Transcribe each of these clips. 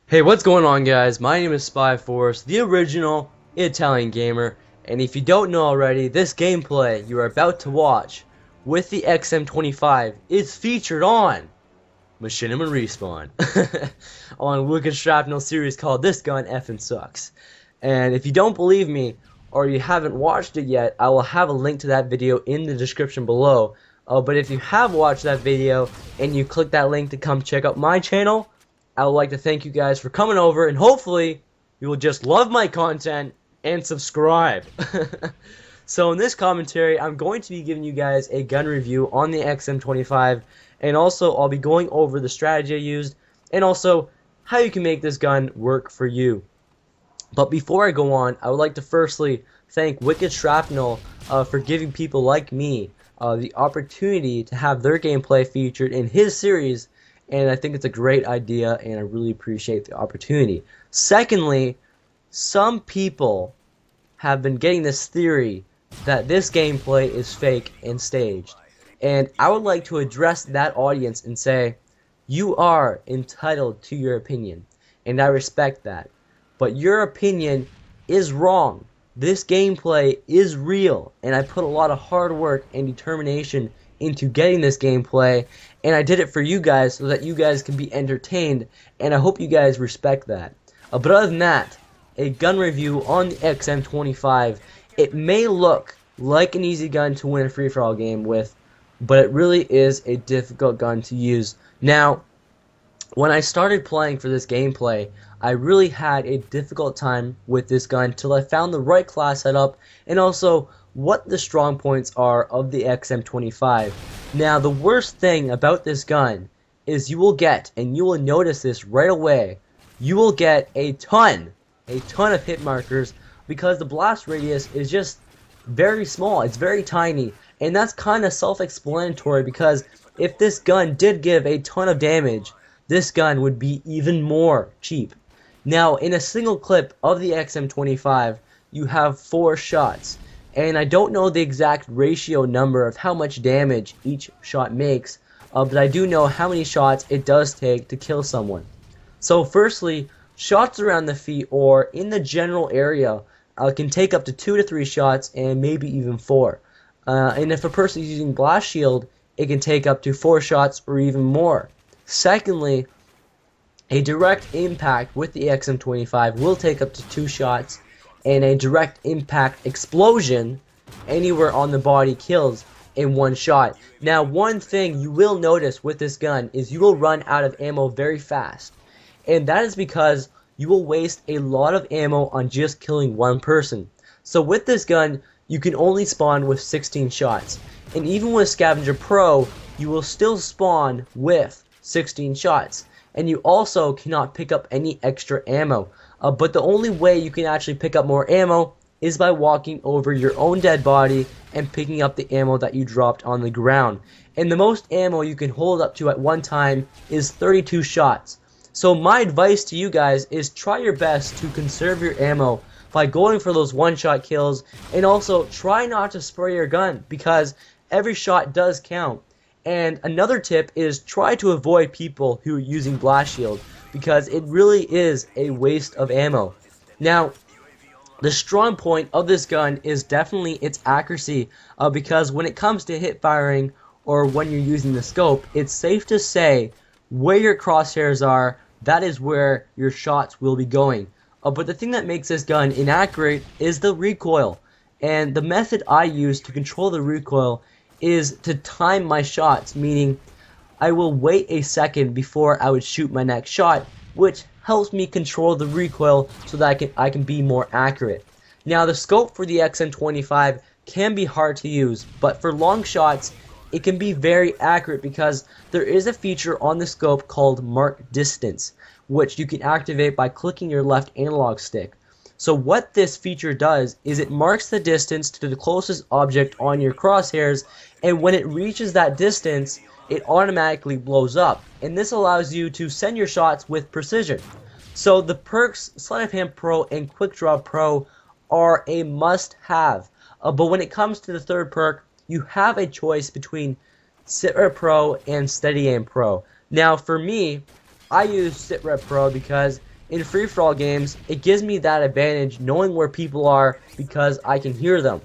Hey, what's going on, guys? My name is SpyForce, the original Italian gamer, and if you don't know already, this gameplay you are about to watch with the XM-25 is featured on Machinima Respawn on Wicked Shrapnel series called This Gun Effin' Sucks. And if you don't believe me or you haven't watched it yet, I will have a link to that video in the description below. But if you have watched that video and you click that link to come check out my channel, I would like to thank you guys for coming over, and hopefully you will just love my content and subscribe. So in this commentary, I'm going to be giving you guys a gun review on the XM-25, and also I'll be going over the strategy I used, and also how you can make this gun work for you. But before I go on, I would like to firstly thank Wicked Shrapnel for giving people like me the opportunity to have their gameplay featured in his series. And I think it's a great idea, and I really appreciate the opportunity. Secondly, some people have been getting this theory that this gameplay is fake and staged. And I would like to address that audience and say, you are entitled to your opinion, and I respect that. But your opinion is wrong. This gameplay is real, and I put a lot of hard work and determination into getting this gameplay, and I did it for you guys so that you guys can be entertained, and I hope you guys respect that. But other than that, a gun review on the XM-25. It may look like an easy gun to win a free-for-all game with, but it really is a difficult gun to use. Now, when I started playing for this gameplay, I really had a difficult time with this gun till I found the right class setup, and also what the strong points are of the XM-25. Now, the worst thing about this gun is you will get, and you will notice this right away, you will get a ton of hit markers because the blast radius is just very small. It's very tiny, and that's kind of self-explanatory because if this gun did give a ton of damage, this gun would be even more cheap. Now, in a single clip of the XM-25, you have 4 shots. And I don't know the exact ratio number of how much damage each shot makes, but I do know how many shots it does take to kill someone. So firstly, shots around the feet or in the general area can take up to 2 to 3 shots and maybe even 4. And if a person is using blast shield, it can take up to 4 shots or even more. Secondly, a direct impact with the XM-25 will take up to 2 shots, and a direct impact explosion anywhere on the body kills in 1 shot. Now, one thing you will notice with this gun is you will run out of ammo very fast, and that is because you will waste a lot of ammo on just killing 1 person. So with this gun, you can only spawn with 16 shots, and even with Scavenger Pro, you will still spawn with 16 shots, and you also cannot pick up any extra ammo. But the only way you can actually pick up more ammo is by walking over your own dead body and picking up the ammo that you dropped on the ground. And the most ammo you can hold up to at one time is 32 shots. So my advice to you guys is try your best to conserve your ammo by going for those 1-shot kills, and also try not to spray your gun because every shot does count. And another tip is try to avoid people who are using blast shield, because it really is a waste of ammo. Now, the strong point of this gun is definitely its accuracy, because when it comes to hip firing or when you're using the scope, it's safe to say where your crosshairs are, that is where your shots will be going. But the thing that makes this gun inaccurate is the recoil. And the method I use to control the recoil is to time my shots, meaning I will wait a second before I would shoot my next shot, which helps me control the recoil so that I can be more accurate. Now, the scope for the XM-25 can be hard to use, but for long shots, it can be very accurate because there is a feature on the scope called Mark Distance, which you can activate by clicking your left analog stick. So what this feature does is it marks the distance to the closest object on your crosshairs, and when it reaches that distance, it automatically blows up, and this allows you to send your shots with precision. So the perks Sleight of Hand Pro and Quick Draw Pro are a must-have, but when it comes to the third perk, you have a choice between Sitrep Pro and Steady Aim Pro. Now for me, I use Sitrep Pro because in free-for-all games, it gives me that advantage knowing where people are because I can hear them.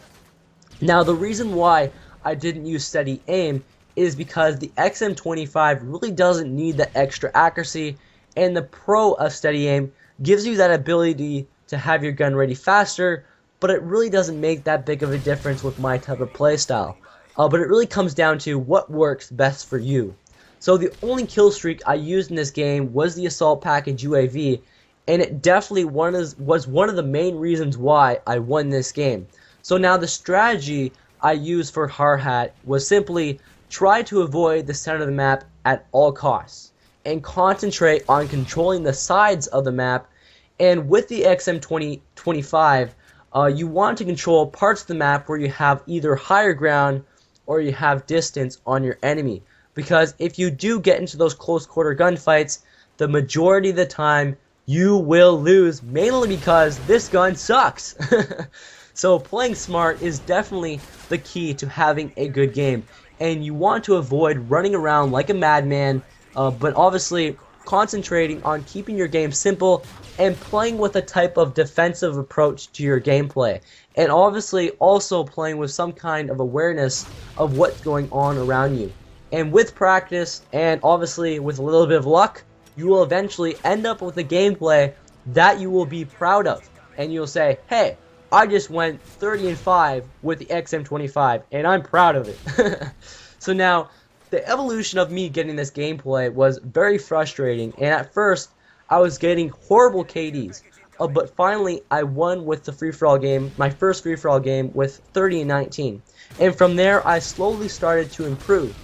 Now, the reason why I didn't use steady aim is because the XM-25 really doesn't need that extra accuracy, and the Pro of steady aim gives you that ability to have your gun ready faster, but it really doesn't make that big of a difference with my type of playstyle. But it really comes down to what works best for you. So the only kill streak I used in this game was the Assault Package UAV, and it definitely was one of the main reasons why I won this game. So now the strategy I used for Hard Hat was simply try to avoid the center of the map at all costs, and concentrate on controlling the sides of the map. And with the XM-25, you want to control parts of the map where you have either higher ground or you have distance on your enemy. Because if you do get into those close quarter gunfights, the majority of the time you will lose, mainly because this gun sucks. So playing smart is definitely the key to having a good game. And you want to avoid running around like a madman, but obviously concentrating on keeping your game simple and playing with a type of defensive approach to your gameplay. And obviously also playing with some kind of awareness of what's going on around you. And with practice, and obviously with a little bit of luck, you will eventually end up with a gameplay that you will be proud of. And you'll say, hey, I just went 30-5 with the XM-25, and I'm proud of it. So now, the evolution of me getting this gameplay was very frustrating, and at first, I was getting horrible KDs. But finally, I won with the free-for-all game, my first free-for-all game, with 30-19. And from there, I slowly started to improve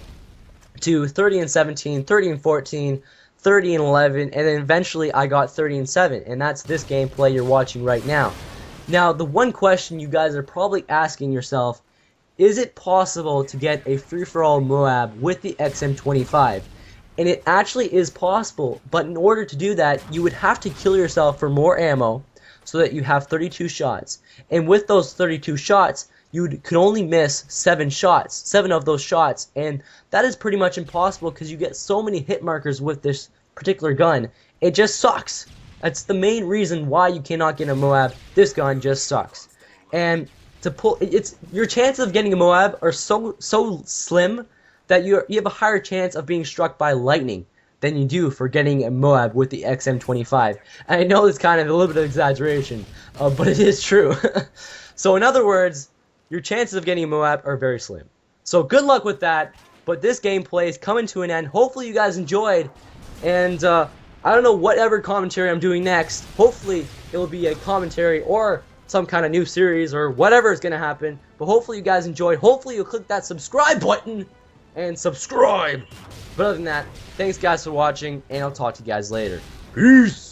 to 30-17, 30-14, 30-11, and then eventually I got 30-7, and that's this gameplay you're watching right now. Now, the one question you guys are probably asking yourself, is it possible to get a free-for-all Moab with the XM-25? And it actually is possible, but in order to do that, you would have to kill yourself for more ammo so that you have 32 shots. And with those 32 shots, you could only miss 7 of those shots, and that is pretty much impossible because you get so many hit markers with this particular gun. It just sucks. That's the main reason why you cannot get a Moab. This gun just sucks. And to pull, your chances of getting a Moab are so slim that you have a higher chance of being struck by lightning than you do for getting a Moab with the XM-25. And I know it's kind of a little bit of exaggeration, but it is true. So in other words, your chances of getting a Moab are very slim. So good luck with that, but this gameplay is coming to an end. Hopefully you guys enjoyed, and I don't know whatever commentary I'm doing next. Hopefully it will be a commentary or some kind of new series or whatever is going to happen. But hopefully you guys enjoyed. Hopefully you'll click that subscribe button and subscribe. But other than that, thanks guys for watching, and I'll talk to you guys later. Peace!